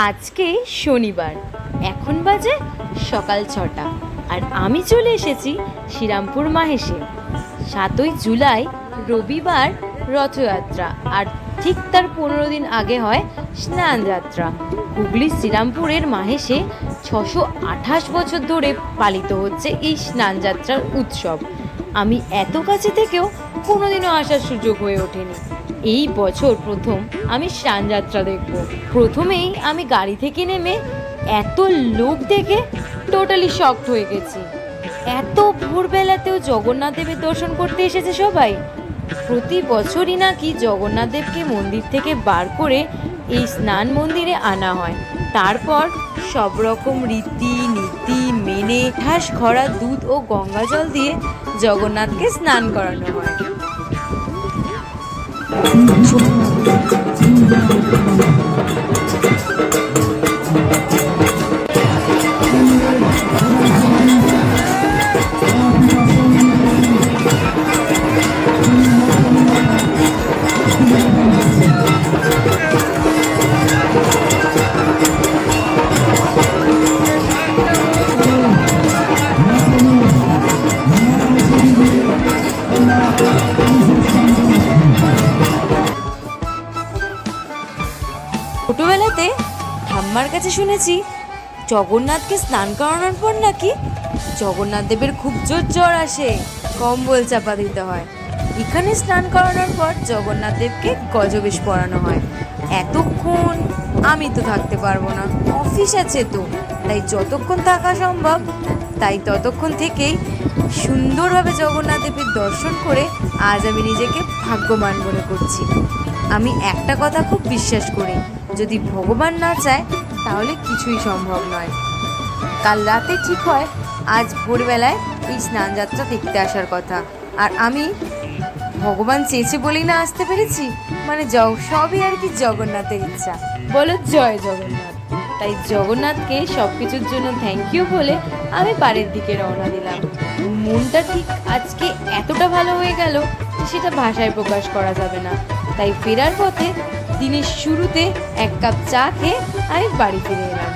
আজকে শনিবার, এখন বাজে সকাল 6টা, আর আমি চলে এসেছি শ্রীরামপুর মাহেশে। 7ই জুলাই রবিবার রথযাত্রা, আর ঠিক তার 15 দিন আগে হয় স্নান যাত্রা। হুগলি শ্রীরামপুরের মাহেশে 628 বছর ধরে পালিত হচ্ছে এই স্নান যাত্রার উৎসব। আমি এত কাছে থেকেও কোনোদিনও আসার সুযোগ হয়ে ওঠেনি। এই বছর প্রথম আমি স্নানযাত্রা দেখব। প্রথমেই আমি গাড়ি থেকে নেমে এত লোক দেখে টোটালি শকড হয়ে গেছি। এত ভোরবেলাতেও জগন্নাথ দেবের দর্শন করতে এসেছে সবাই। প্রতি বছরই নাকি জগন্নাথ দেবকে মন্দির থেকে বার করে এই স্নান মন্দিরে আনা হয়। তারপর সব রকম রীতি নীতি মেনে ঘাস খরা দুধ ও গঙ্গা জল দিয়ে জগন্নাথকে স্নান করানো হয়। ছোটবেলাতে ঠাম্মার কাছে শুনেছি জগন্নাথকে স্নান করানোর পর নাকি জগন্নাথ দেবের খুব জোর জ্বর আসে, কম্বল চাপা দিতে হয়। এখানে স্নান করানোর পর জগন্নাথ দেবকে গজবেশ পরানো হয়। এতক্ষণ আমি তো থাকতে পারবো না, অফিস আছে তো, তাই যতক্ষণ থাকা সম্ভব তাই ততক্ষণ থেকেই সুন্দরভাবে জগন্নাথ দেবের দর্শন করে আজ আমি নিজেকে ভাগ্যবান মনে করছি। আমি একটা কথা খুব বিশ্বাস করি, যদি ভগবান না চায় তাহলে কিছুই সম্ভব নয়। কাল রাতে ঠিক হয় আজ ভোরবেলায় এই স্নান যাত্রা দেখতে আসার কথা, আর আমি ভগবান চেয়েছে বলেই না আসতে পেরেছি। মানে সবই আর কি জগন্নাথের ইচ্ছা, বলো জয় জগন্নাথ। তাই জগন্নাথকে সব কিছুর জন্য থ্যাংক ইউ বলে আমি বাড়ির দিকে রওনা দিলাম। মনটা ঠিক আজকে এতটা ভালো হয়ে গেল যে সেটা ভাষায় প্রকাশ করা যাবে না। তাই ফেরার পথে দিনের শুরুতে 1 কাপ চা খেয়ে আমি বাড়ি ফিরে এলাম।